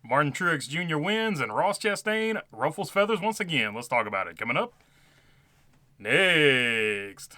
Martin Truex Jr. wins and Ross Chastain ruffles feathers once again. Let's talk about it. Coming up next.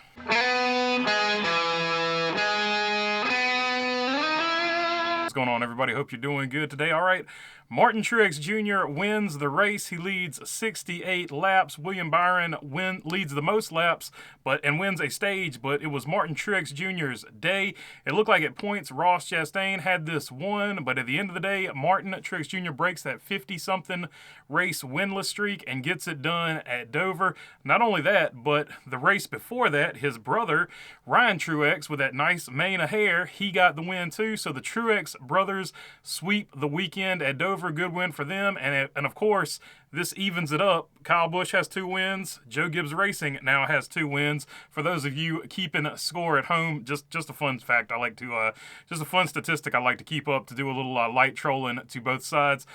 What's going on, everybody? Hope you're doing good today. All right, Martin Truex Jr. wins the race. He leads 68 laps. William Byron leads the most laps and wins a stage, but it was Martin Truex Jr.'s day. It looked like at points Ross Chastain had this won, but at the end of the day, Martin Truex Jr. breaks that 50-something race winless streak and gets it done at Dover. Not only that, but the race before that, his brother, Ryan Truex, with that nice mane of hair, he got the win too. So the Truex brothers sweep the weekend at Dover. Good win for them. And of course, this evens it up. Kyle Busch has 2 wins. Joe Gibbs Racing now has 2 wins. For those of you keeping score at home, just a fun fact I like to, just a fun statistic I like to keep up to do a little light trolling to both sides.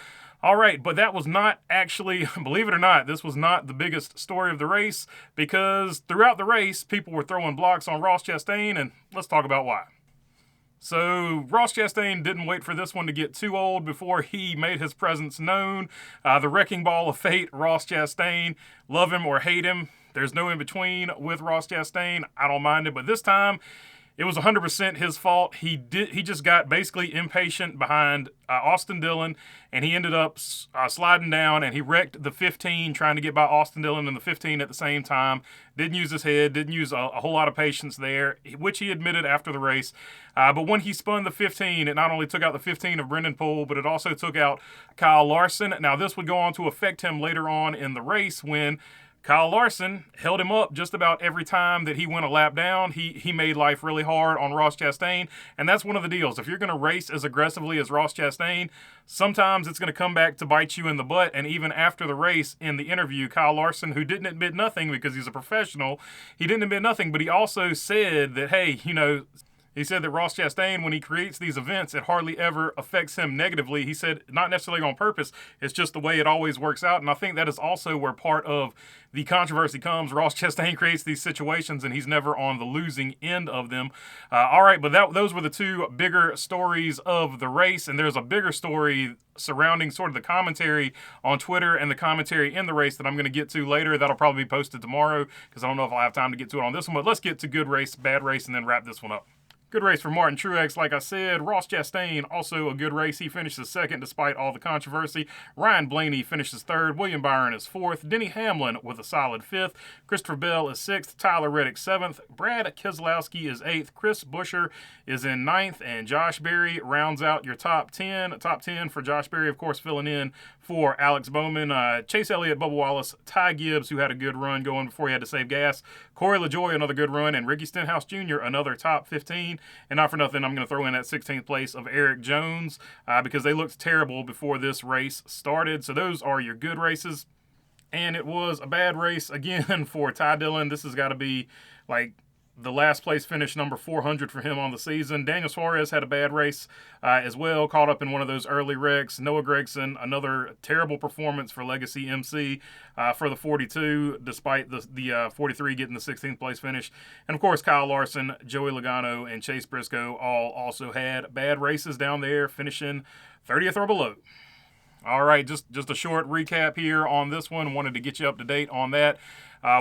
All right, but that was not actually, believe it or not, this was not the biggest story of the race, because throughout the race, people were throwing blocks on Ross Chastain, and let's talk about why. So Ross Chastain didn't wait for this one to get too old before he made his presence known. The wrecking ball of fate, Ross Chastain. Love him or hate him, there's no in between with Ross Chastain. I don't mind it, but this time it was 100% his fault. He just got basically impatient behind Austin Dillon, and he ended up sliding down, and he wrecked the 15 trying to get by Austin Dillon and the 15 at the same time. Didn't use his head, didn't use a whole lot of patience there, which he admitted after the race. But when he spun the 15, it not only took out the 15 of Brennan Poole, but it also took out Kyle Larson. Now, this would go on to affect him later on in the race when Kyle Larson held him up just about every time that he went a lap down. He made life really hard on Ross Chastain, and that's one of the deals. If you're going to race as aggressively as Ross Chastain, sometimes it's going to come back to bite you in the butt. And even after the race, in the interview, Kyle Larson, who didn't admit nothing because he's a professional, he didn't admit nothing, but he also said that, hey, he said that Ross Chastain, when he creates these events, it hardly ever affects him negatively. He said not necessarily on purpose. It's just the way it always works out. And I think that is also where part of the controversy comes. Ross Chastain creates these situations, and he's never on the losing end of them. All right, but those were the 2 bigger stories of the race. And there's a bigger story surrounding sort of the commentary on Twitter and the commentary in the race that I'm going to get to later. That'll probably be posted tomorrow because I don't know if I'll have time to get to it on this one. But let's get to good race, bad race, and then wrap this one up. Good race for Martin Truex, like I said. Ross Chastain, also a good race. He finishes second despite all the controversy. Ryan Blaney finishes third. William Byron is fourth. Denny Hamlin with a solid fifth. Christopher Bell is sixth. Tyler Reddick seventh. Brad Keselowski is eighth. Chris Buescher is in ninth. And Josh Berry rounds out your top 10. Top 10 for Josh Berry, of course, filling in for Alex Bowman. Chase Elliott, Bubba Wallace, Ty Gibbs, who had a good run going before he had to save gas. Corey LaJoie, another good run. And Ricky Stenhouse Jr., another top 15. And not for nothing, I'm going to throw in that 16th place of Eric Jones because they looked terrible before this race started. So those are your good races. And it was a bad race again for Ty Dillon. This has got to be like the last place finish, number 400 for him on the season. Daniel Suarez had a bad race as well, caught up in one of those early wrecks. Noah Gragson, another terrible performance for Legacy MC for the 42, despite the 43 getting the 16th place finish. And of course, Kyle Larson, Joey Logano, and Chase Briscoe all also had bad races down there, finishing 30th or below. All right, just a short recap here on this one. Wanted to get you up to date on that.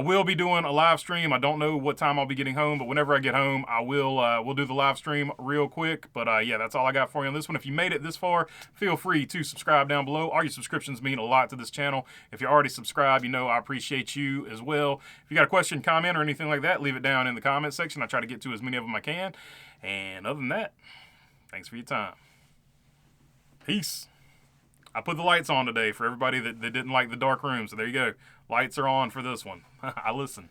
We'll be doing a live stream. I don't know what time I'll be getting home, but whenever I get home, I will. We'll do the live stream real quick. But yeah, that's all I got for you on this one. If you made it this far, feel free to subscribe down below. All your subscriptions mean a lot to this channel. If you're already subscribed, you know I appreciate you as well. If you got a question, comment, or anything like that, leave it down in the comment section. I try to get to as many of them I can. And other than that, thanks for your time. Peace. I put the lights on today for everybody that didn't like the dark room. So there you go. Lights are on for this one. I listen.